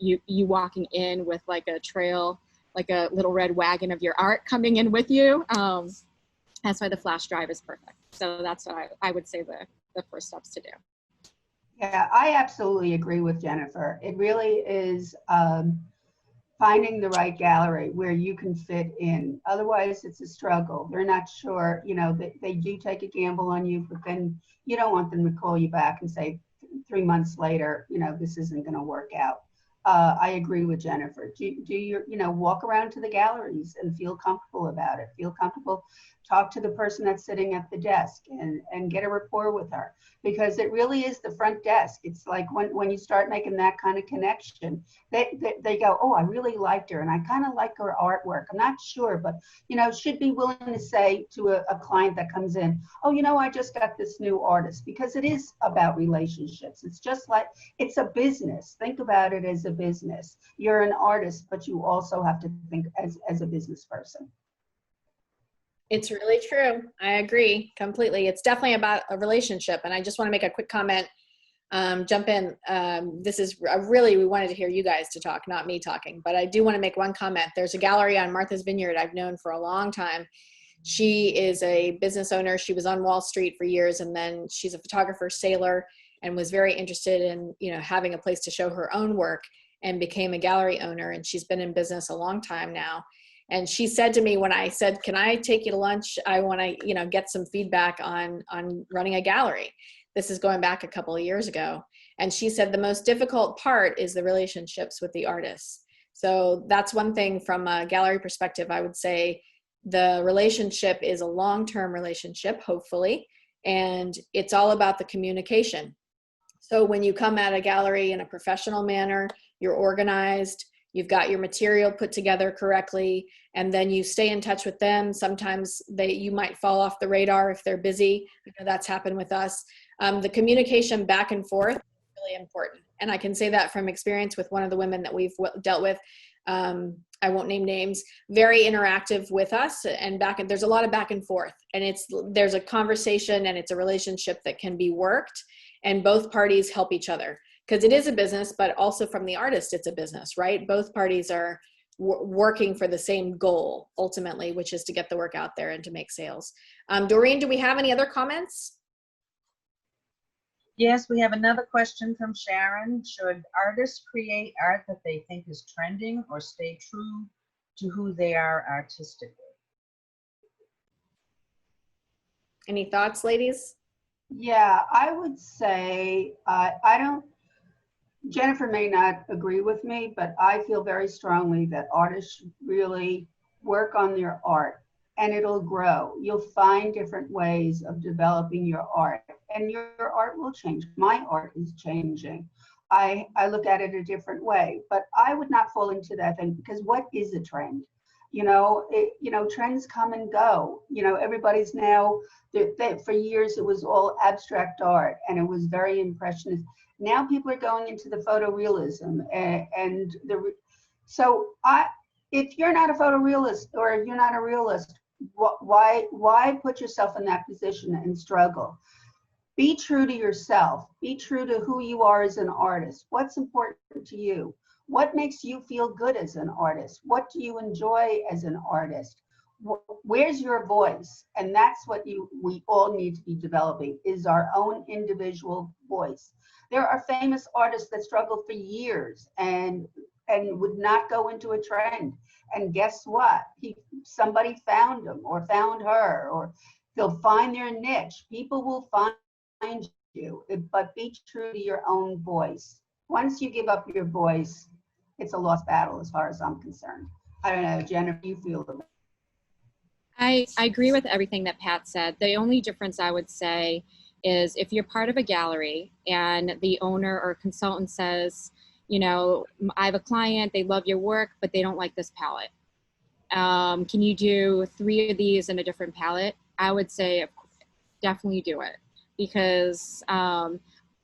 Speaker 3: you walking in with like a trail, like a little red wagon of your art coming in with you. That's why the flash drive is perfect. So that's what I would say the first steps to do.
Speaker 2: Yeah, I absolutely agree with Jennifer. It really is finding the right gallery where you can fit in. Otherwise, it's a struggle. They're not sure, they do take a gamble on you, but then you don't want them to call you back and say 3 months later, this isn't going to work out. I agree with Jennifer. Do your, walk around to the galleries and feel comfortable about it. Feel comfortable, talk to the person that's sitting at the desk and get a rapport with her, because it really is the front desk. It's like when you start making that kind of connection, they go, oh, I really liked her and I kind of like her artwork. I'm not sure, but, should be willing to say to a client that comes in, oh, I just got this new artist, because it is about relationships. It's just like, it's a business. Think about it as a business. You're an artist, but you also have to think as a business person.
Speaker 1: It's really true. I agree completely. It's definitely about a relationship. And I just want to make a quick comment, jump in. We wanted to hear you guys to talk, not me talking, but I do want to make one comment. There's a gallery on Martha's Vineyard I've known for a long time. She is a business owner. She was on Wall Street for years, and then she's a photographer, sailor, and was very interested in, having a place to show her own work, and became a gallery owner. And she's been in business a long time now. And she said to me when I said, can I take you to lunch? I want to, get some feedback on running a gallery. This is going back a couple of years ago. And she said the most difficult part is the relationships with the artists. So that's one thing from a gallery perspective. I would say the relationship is a long-term relationship, hopefully, and it's all about the communication. So when you come at a gallery in a professional manner, you're organized, you've got your material put together correctly, and then you stay in touch with them. Sometimes you might fall off the radar if they're busy. I know that's happened with us. The communication back and forth is really important. And I can say that from experience with one of the women that we've dealt with. I won't name names, very interactive with us, and there's a lot of back and forth, and there's a conversation, and it's a relationship that can be worked, and both parties help each other, because it is a business, but also from the artist, it's a business, right? Both parties are working for the same goal ultimately, which is to get the work out there and to make sales. Doreen, do we have any other comments?
Speaker 4: Yes, we have another question from Sharon. Should artists create art that they think is trending or stay true to who they are artistically?
Speaker 1: Any thoughts, ladies?
Speaker 2: Yeah, I would say, Jennifer may not agree with me, but I feel very strongly that artists should really work on their art, and it'll grow. You'll find different ways of developing your art, and your art will change. My art is changing. I look at it a different way, but I would not fall into that thing, because what is a trend? Trends come and go. Everybody's now, for years it was all abstract art, and it was very impressionist. Now people are going into the photorealism, if you're not a photorealist, or if you're not a realist, why put yourself in that position and struggle? Be true to yourself. Be true to who you are as an artist. What's important to you? What makes you feel good as an artist? What do you enjoy as an artist? Where's your voice? And that's what we all need to be developing, is our own individual voice. There are famous artists that struggled for years and would not go into a trend. And guess what? Somebody found them or found her, or they'll find their niche. People will find you, but be true to your own voice. Once you give up your voice, it's a lost battle as far as I'm concerned. I don't know, Jennifer, you feel the
Speaker 3: I agree with everything that Pat said. The only difference I would say is if you're part of a gallery and the owner or consultant says, I have a client, they love your work, but they don't like this palette. Can you do 3 of these in a different palette? I would say definitely do it, because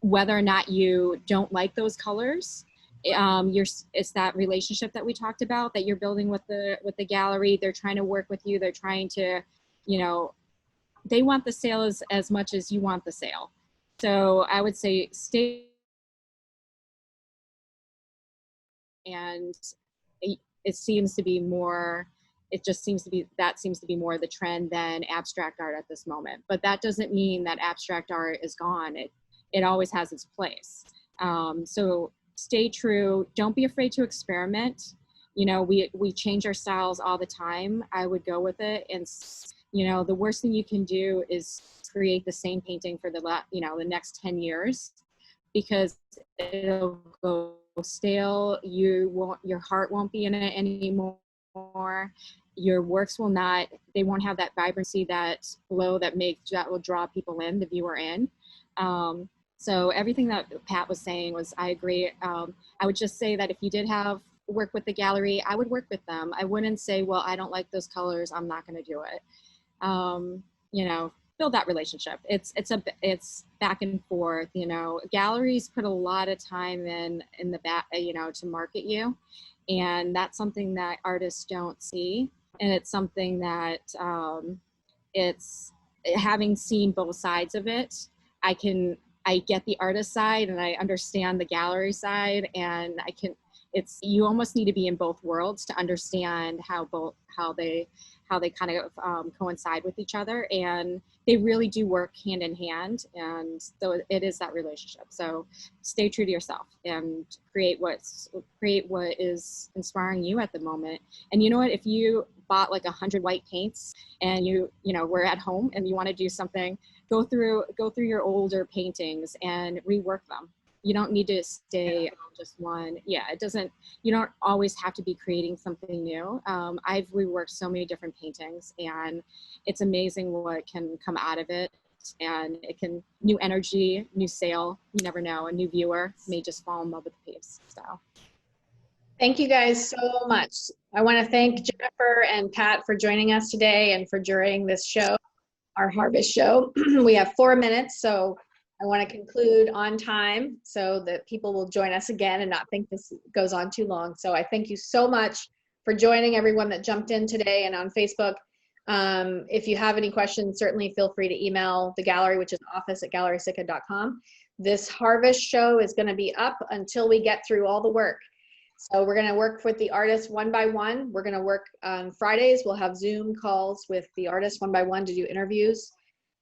Speaker 3: whether or not you don't like those colors, it's that relationship that we talked about that you're building with the gallery. They're trying to work with you. They're trying to, they want the sale as much as you want the sale. So I would say stay, and it seems to be more, that seems to be more the trend than abstract art at this moment. But that doesn't mean that abstract art is gone. It always has its place. So stay true. Don't be afraid to experiment. We change our styles all the time. I would go with it. And, the worst thing you can do is create the same painting for the next 10 years, because it'll go stale. Your heart won't be in it anymore. Your works they won't have that vibrancy, that glow that will draw people in, the viewer in. So everything that Pat was saying I agree. I would just say that if you did work with the gallery, I would work with them. I wouldn't say, well, I don't like those colors, I'm not going to do it. Build that relationship. It's back and forth. Galleries put a lot of time in the back, to market you, and that's something that artists don't see. And it's something that it's having seen both sides of it. I get the artist side and I understand the gallery side, and you almost need to be in both worlds to understand how they kind of coincide with each other, and they really do work hand in hand. And so it is that relationship. So stay true to yourself and create what is inspiring you at the moment. And you know what, if you bought like 100 white paints and you were at home and you want to do something, go through your older paintings and rework them. You don't need to stay on just one. Yeah, you don't always have to be creating something new. I've reworked so many different paintings, and it's amazing what can come out of it. And new energy, new sale, you never know. A new viewer may just fall in love with the piece. So.
Speaker 1: Thank you guys so much. I want to thank Jennifer and Pat for joining us today and for during this show, our harvest show. We have 4 minutes, so I want to conclude on time so that people will join us again and not think this goes on too long. So I thank you so much for joining, everyone that jumped in today and on Facebook. If you have any questions, certainly feel free to email the gallery, which is office@gallerysitka.com. This harvest show is going to be up until we get through all the work. So we're going to work with the artists one by one. We're going to work on Fridays. We'll have Zoom calls with the artists one by one to do interviews.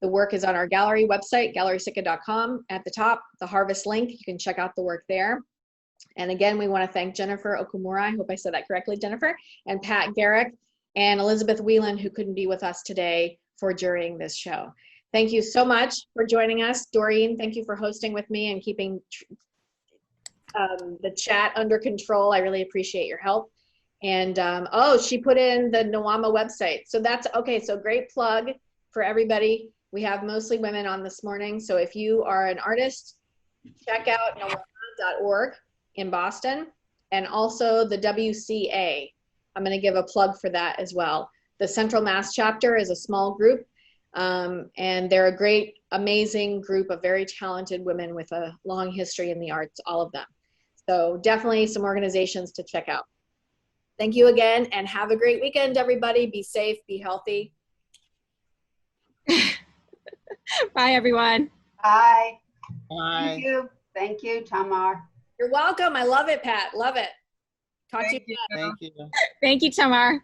Speaker 1: The work is on our gallery website, gallerysitka.com. At the top, the harvest link. You can check out the work there. And again, we want to thank Jennifer Okumura, I hope I said that correctly, Jennifer, and Pat Gericke, and Elizabeth Whelan, who couldn't be with us today for during this show. Thank you so much for joining us. Doreen, thank you for hosting with me and keeping the chat under control. I really appreciate your help. And oh, she put in the NWAMA website. So that's okay. So great plug for everybody. We have mostly women on this morning. So if you are an artist, check out nwama.org in Boston, and also the WCA. I'm going to give a plug for that as well. The Central Mass chapter is a small group, and they're a great, amazing group of very talented women with a long history in the arts, all of them. So definitely some organizations to check out. Thank you again, and have a great weekend, everybody. Be safe, be healthy.
Speaker 3: Bye, everyone.
Speaker 2: Bye.
Speaker 5: Bye.
Speaker 2: Thank you. Thank you, Tamar.
Speaker 1: You're welcome. I love it, Pat. Love it. Talk to you.
Speaker 5: Thank you.
Speaker 3: Thank you, Tamar.